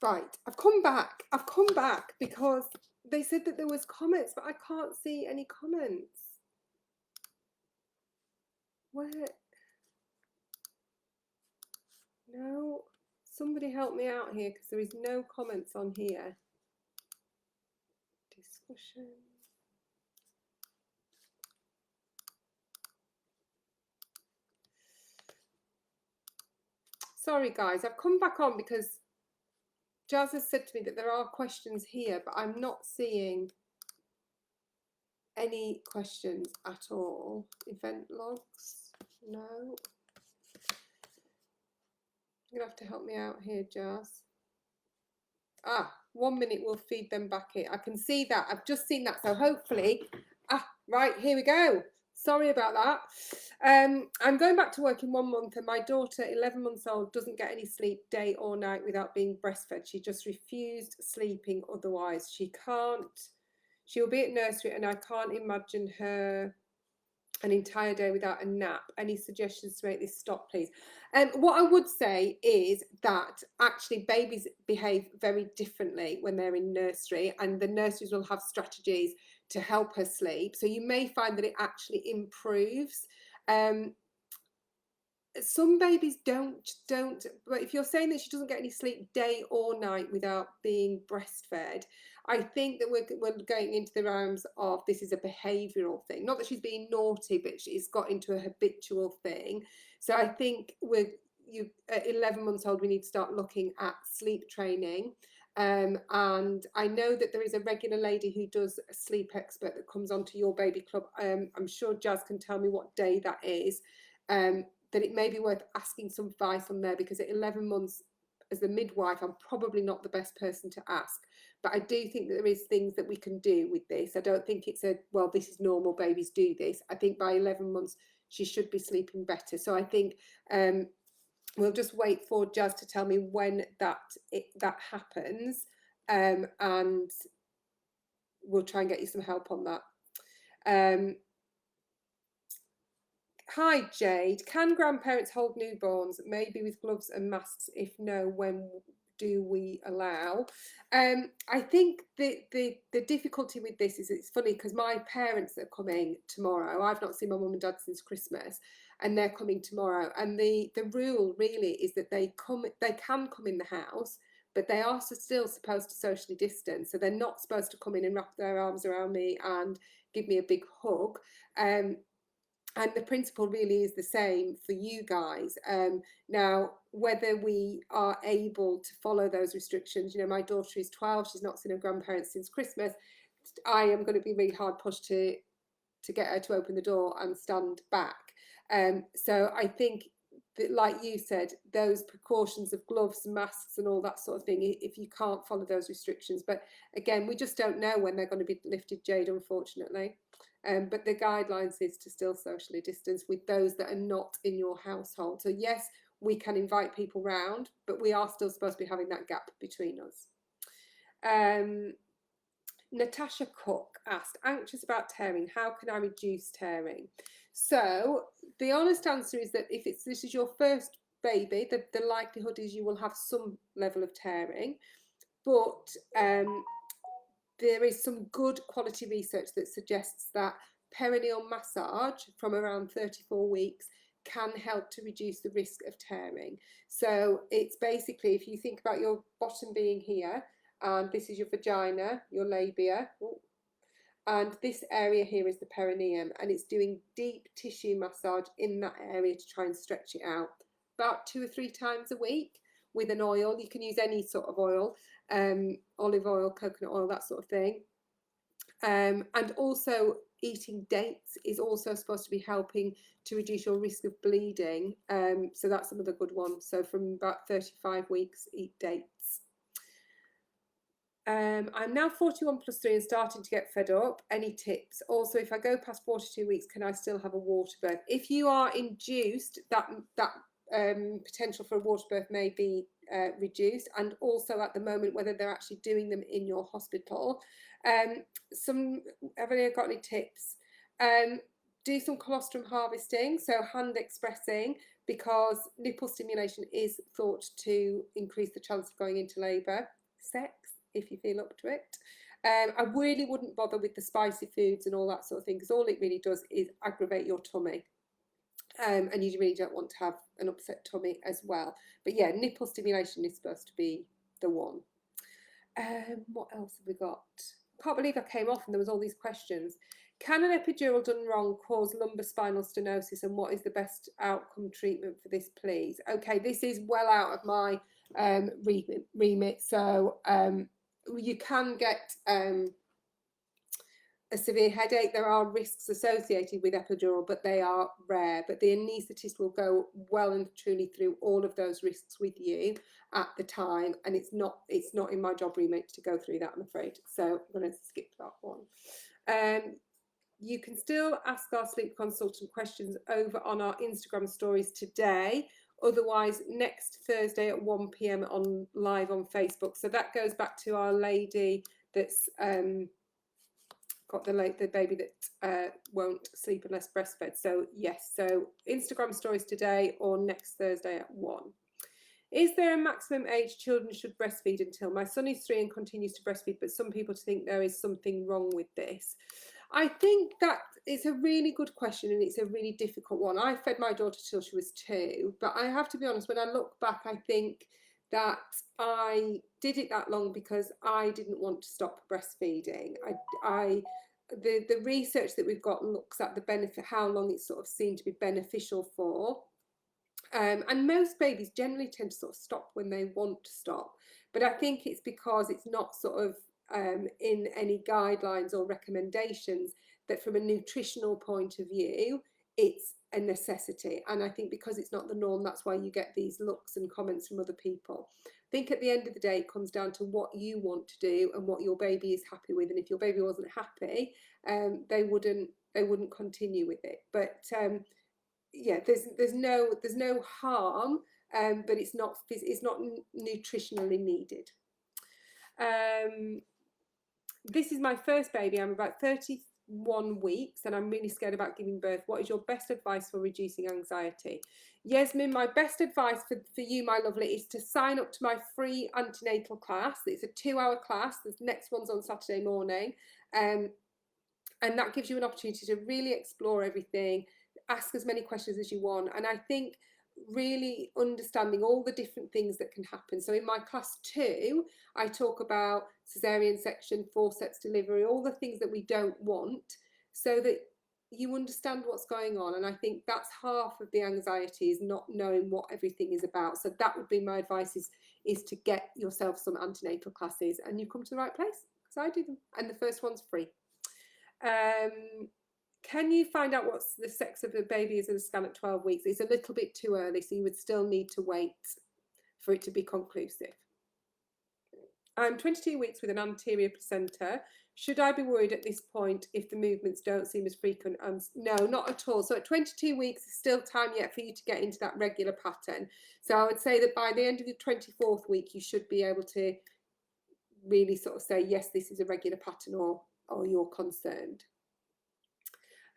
Right, I've come back because they said that there was comments, but I can't see any comments. Where? No, somebody help me out here because there is no comments on here. Discussion. Sorry guys, I've come back on because Jazz has said to me that there are questions here, but I'm not seeing any questions at all. Event logs, no. You're gonna have to help me out here, Jazz. 1 minute we'll feed them back in. I can see that. I've just seen that. So hopefully, right, here we go. Sorry about that. I'm going back to work in 1 month and my daughter, 11 months old, doesn't get any sleep day or night without being breastfed. She just refused sleeping otherwise. She'll be at nursery and I can't imagine her an entire day without a nap. Any suggestions to make this stop, please? What I would say is that actually babies behave very differently when they're in nursery, and the nurseries will have strategies to help her sleep. So you may find that it actually improves. Some babies don't, but if you're saying that she doesn't get any sleep day or night without being breastfed, I think that we're going into the realms of this is a behavioural thing. Not that she's being naughty, but she's got into a habitual thing. So I think at 11 months old, we need to start looking at sleep training. And I know that there is a regular lady who does a sleep expert that comes onto your baby club. I'm sure Jazz can tell me what day that is. That it may be worth asking some advice on there, because at 11 months as the midwife, I'm probably not the best person to ask. But I do think that there is things that we can do with this. I don't think it's well, this is normal, babies do this. I think by 11 months, she should be sleeping better. So I think we'll just wait for Jazz to tell me when that happens. And we'll try and get you some help on that. Hi Jade, can grandparents hold newborns, maybe with gloves and masks? If no, when do we allow? I think the difficulty with this is, it's funny because my parents are coming tomorrow. I've not seen my mum and dad since Christmas, and they're coming tomorrow. And the rule really is that they can come in the house, but they are still supposed to socially distance. So they're not supposed to come in and wrap their arms around me and give me a big hug. And the principle really is the same for you guys. Now, whether we are able to follow those restrictions, my daughter is 12, she's not seen her grandparents since Christmas. I am going to be really hard pushed to get her to open the door and stand back. So I think that, like you said, those precautions of gloves, masks and all that sort of thing, if you can't follow those restrictions. But again, we just don't know when they're going to be lifted, Jade, unfortunately. But the guidelines is to still socially distance with those that are not in your household. So yes, we can invite people round, but we are still supposed to be having that gap between us. Natasha Cook asked, anxious about tearing, how can I reduce tearing? So the honest answer is that if this is your first baby, the likelihood is you will have some level of tearing, but there is some good quality research that suggests that perineal massage from around 34 weeks can help to reduce the risk of tearing. So it's basically, if you think about your bottom being here, and this is your vagina, your labia, and this area here is the perineum, and it's doing deep tissue massage in that area to try and stretch it out about 2 or 3 times a week with an oil. You can use any sort of oil, olive oil, coconut oil, that sort of thing. And also eating dates is also supposed to be helping to reduce your risk of bleeding. So that's another good one. So from about 35 weeks, eat dates. I'm now 41 plus 3 and starting to get fed up. Any tips? Also, if I go past 42 weeks, can I still have a water birth? If you are induced, that potential for a water birth may be reduced, and also at the moment whether they're actually doing them in your hospital. Have I got any tips? do some colostrum harvesting, so hand expressing, because nipple stimulation is thought to increase the chance of going into labour. Sex, if you feel up to it. I really wouldn't bother with the spicy foods and all that sort of thing, because all it really does is aggravate your tummy. And you really don't want to have an upset tummy as well. But yeah, nipple stimulation is supposed to be the one. What else have we got? Can't believe I came off and there was all these questions. Can an epidural done wrong cause lumbar spinal stenosis, and what is the best outcome treatment for this, please? Okay, this is well out of my remit. So you can get a severe headache. There are risks associated with epidural, but they are rare. But the anaesthetist will go well and truly through all of those risks with you at the time, and it's not in my job remit to go through that, I'm afraid. So I'm going to skip that one. You can still ask our sleep consultant questions over on our Instagram stories today. Otherwise, next Thursday at 1 p.m. on live on Facebook. So that goes back to our lady that's got the baby that won't sleep unless breastfed. So yes, so Instagram stories today or next Thursday at 1. Is there a maximum age children should breastfeed until? My son is 3 and continues to breastfeed, but some people think there is something wrong with this. I think that it's a really good question, and it's a really difficult one. I fed my daughter till she was 2, but I have to be honest, when I look back, I think that I did it that long because I didn't want to stop breastfeeding. The research that we've got looks at the benefit, how long it's sort of seen to be beneficial for. And most babies generally tend to sort of stop when they want to stop. But I think it's because it's not sort of in any guidelines or recommendations that from a nutritional point of view, it's a necessity. And I think because it's not the norm, that's why you get these looks and comments from other people. I think at the end of the day, it comes down to what you want to do and what your baby is happy with. And if your baby wasn't happy, they wouldn't continue with it. But yeah, there's no harm, but it's not nutritionally needed. This is my first baby. I'm about 31 weeks and I'm really scared about giving birth. What is your best advice for reducing anxiety? Yasmin, my best advice for you, my lovely, is to sign up to my free antenatal class. It's a 2-hour class. The next one's on Saturday morning. And that gives you an opportunity to really explore everything, ask as many questions as you want. And I think really understanding all the different things that can happen. So in my class 2, I talk about cesarean section, forceps delivery, all the things that we don't want, so that you understand what's going on. And I think that's half of the anxiety, is not knowing what everything is about. So that would be my advice, is to get yourself some antenatal classes, and you come to the right place, because I do them. And the first one's free. Can you find out what the sex of the baby is in a scan at 12 weeks? It's a little bit too early, so you would still need to wait for it to be conclusive. I'm 22 weeks with an anterior placenta. Should I be worried at this point if the movements don't seem as frequent? No, not at all. So at 22 weeks, there's still time yet for you to get into that regular pattern. So I would say that by the end of the 24th week, you should be able to really sort of say, yes, this is a regular pattern, or you're concerned.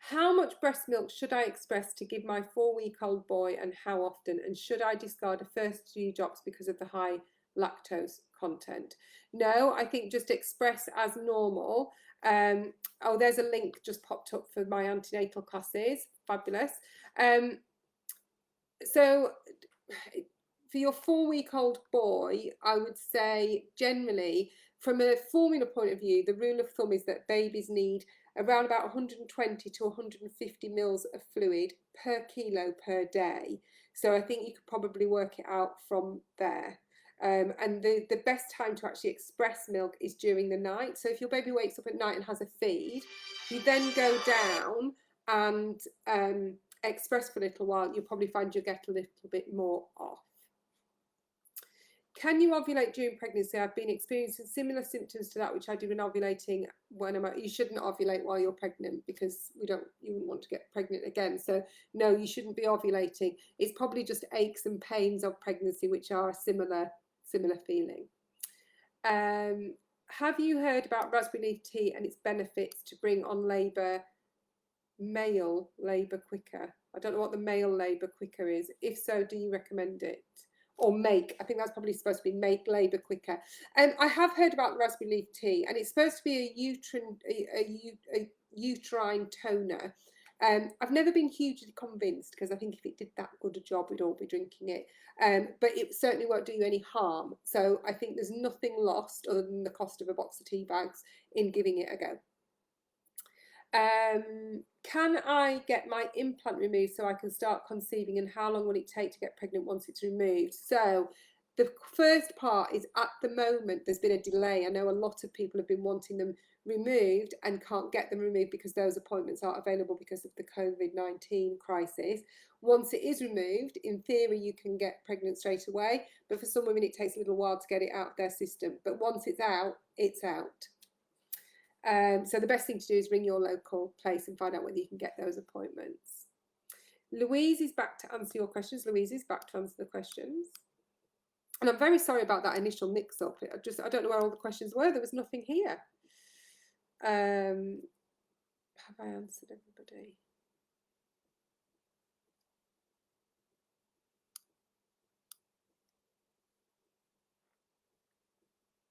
How much breast milk should I express to give my 4-week-old boy, and how often? And should I discard the first few drops because of the high lactose content? No, I think just express as normal. Oh, there's a link just popped up for my antenatal classes. Fabulous. So for your 4-week-old boy, I would say generally, from a formula point of view, the rule of thumb is that babies need around about 120 to 150 mils of fluid per kilo per day. So I think you could probably work it out from there. And the best time to actually express milk is during the night. So if your baby wakes up at night and has a feed, you then go down and express for a little while, you'll probably find you'll get a little bit more off. Can you ovulate during pregnancy? I've been experiencing similar symptoms to that which I do when ovulating when I'm out. You shouldn't ovulate while you're pregnant, because you wouldn't want to get pregnant again. So no, you shouldn't be ovulating. It's probably just aches and pains of pregnancy, which are a similar feeling. Have you heard about raspberry leaf tea and its benefits to bring on labour male labour quicker? I don't know what the male labour quicker is. If so, do you recommend it? Or make, I think that's probably supposed to be make labour quicker. And I have heard about raspberry leaf tea, and it's supposed to be a uterine toner. I've never been hugely convinced, because I think if it did that good a job, we'd all be drinking it. But it certainly won't do you any harm. So I think there's nothing lost other than the cost of a box of tea bags in giving it a go. Can I get my implant removed so I can start conceiving, and how long will it take to get pregnant once it's removed? So the first part is, at the moment there's been a delay. I know a lot of people have been wanting them removed and can't get them removed because those appointments aren't available because of the COVID-19 crisis. Once it is removed, in theory you can get pregnant straight away, but for some women it takes a little while to get it out of their system. But once it's out, it's out. So the best thing to do is ring your local place and find out whether you can get those appointments. Louise is back to answer your questions. Louise is back to answer the questions. And I'm very sorry about that initial mix-up. I don't know where all the questions were. There was nothing here. Have I answered everybody?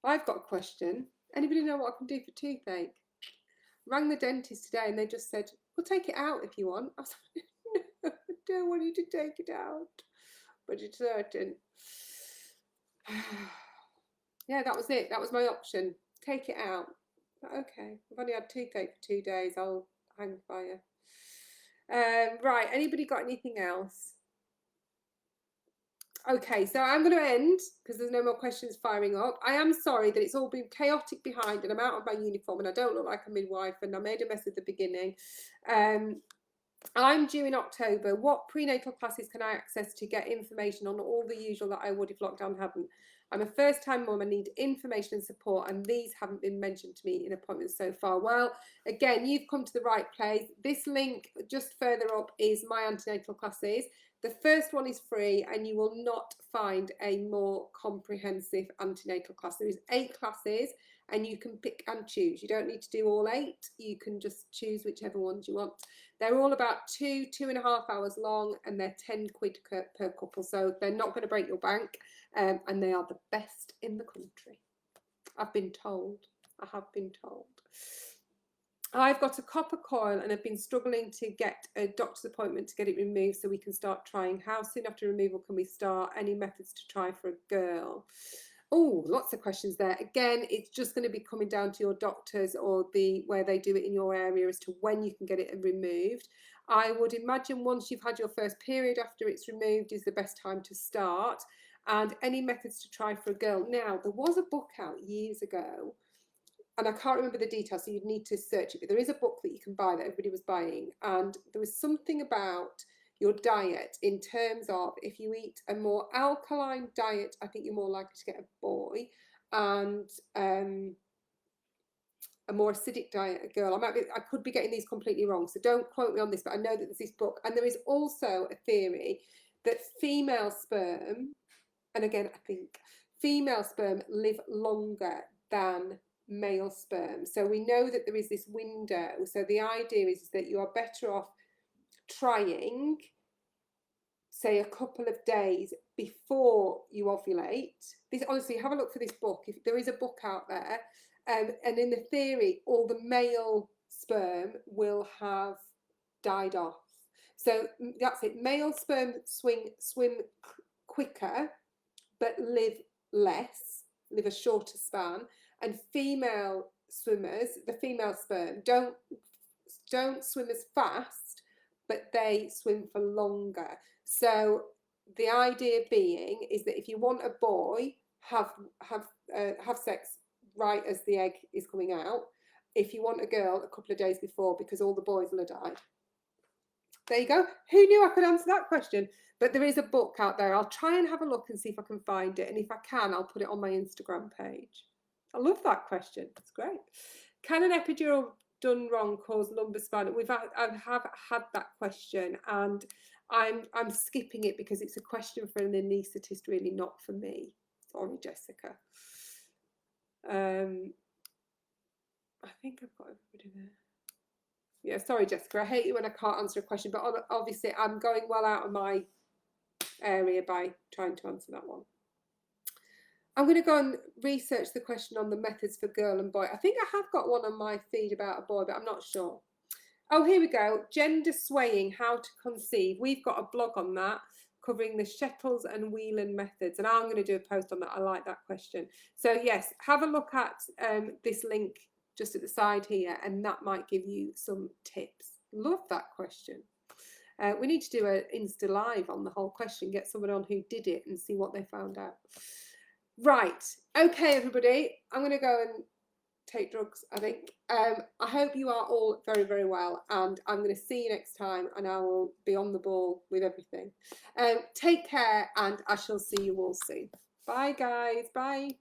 I've got a question. Anybody know what I can do for toothache? Rang the dentist today and they just said, we'll take it out if you want. I was like, no, I don't want you to take it out. But it's certain. Yeah, that was it. That was my option. Take it out. Okay, I've only had toothache for 2 days. I'll hang fire. Right, anybody got anything else? Okay, so I'm going to end because there's no more questions firing up. I am sorry that it's all been chaotic behind and I'm out of my uniform and I don't look like a midwife and I made a mess at the beginning. I'm due in October. What prenatal classes can I access to get information on all the usual that I would if lockdown hadn't? I'm a first-time mum. I need information and support, and these haven't been mentioned to me in appointments so far. Well, again, you've come to the right place. This link just further up is my antenatal classes. The first one is free, and you will not find a more comprehensive antenatal class. There is 8 classes, and you can pick and choose. You don't need to do all 8. You can just choose whichever ones you want. They're all about 2.5 hours long, and they're 10 quid per couple. So they're not going to break your bank, and they are the best in the country. I've been told. I have been told. I've got a copper coil and I've been struggling to get a doctor's appointment to get it removed so we can start trying. How soon after removal can we start? Any methods to try for a girl? Oh, lots of questions there. Again, it's just going to be coming down to your doctors or where they do it in your area as to when you can get it removed. I would imagine once you've had your first period after it's removed is the best time to start. And any methods to try for a girl. Now, there was a book out years ago, and I can't remember the details, so you'd need to search it, but there is a book that you can buy that everybody was buying, and there was something about your diet in terms of if you eat a more alkaline diet, I think you're more likely to get a boy, and a more acidic diet, a girl. I could be getting these completely wrong, so don't quote me on this, but I know that there's this book, and there is also a theory that female sperm, and again, I think female sperm live longer than male sperm. So we know that there is this window. So the idea is that you are better off trying, say, a couple of days before you ovulate. This, honestly, have a look for this book. If there is a book out there, and in the theory, all the male sperm will have died off. So that's it. Male sperm swim quicker, but live less, live a shorter span, and female swimmers, the female sperm, don't swim as fast, but they swim for longer. So the idea being is that if you want a boy, have sex right as the egg is coming out. If you want a girl, a couple of days before, because all the boys will have died. There you go. Who knew I could answer that question? But there is a book out there. I'll try and have a look and see if I can find it. And if I can, I'll put it on my Instagram page. I love that question. It's great. Can an epidural done wrong cause lumbar spinal? I have had that question, and I'm skipping it because it's a question for an anaesthetist, really, not for me. Sorry, Jessica. I think I've got everybody there. Yeah, sorry, Jessica. I hate it when I can't answer a question, but obviously I'm going well out of my area by trying to answer that one. I'm going to go and research the question on the methods for girl and boy. I think I have got one on my feed about a boy, but I'm not sure. Oh, here we go. Gender swaying, how to conceive. We've got a blog on that covering the Shettles and Whelan methods, and I'm going to do a post on that. I like that question. So yes, have a look at this link just at the side here, and that might give you some tips. Love that question. We need to do an Insta Live on the whole question, get someone on who did it and see what they found out. Right, okay, everybody, I'm going to go and take drugs, I think. I hope you are all very, very well, and I'm going to see you next time, and I will be on the ball with everything. Take care, and I shall see you all soon. Bye, guys. Bye.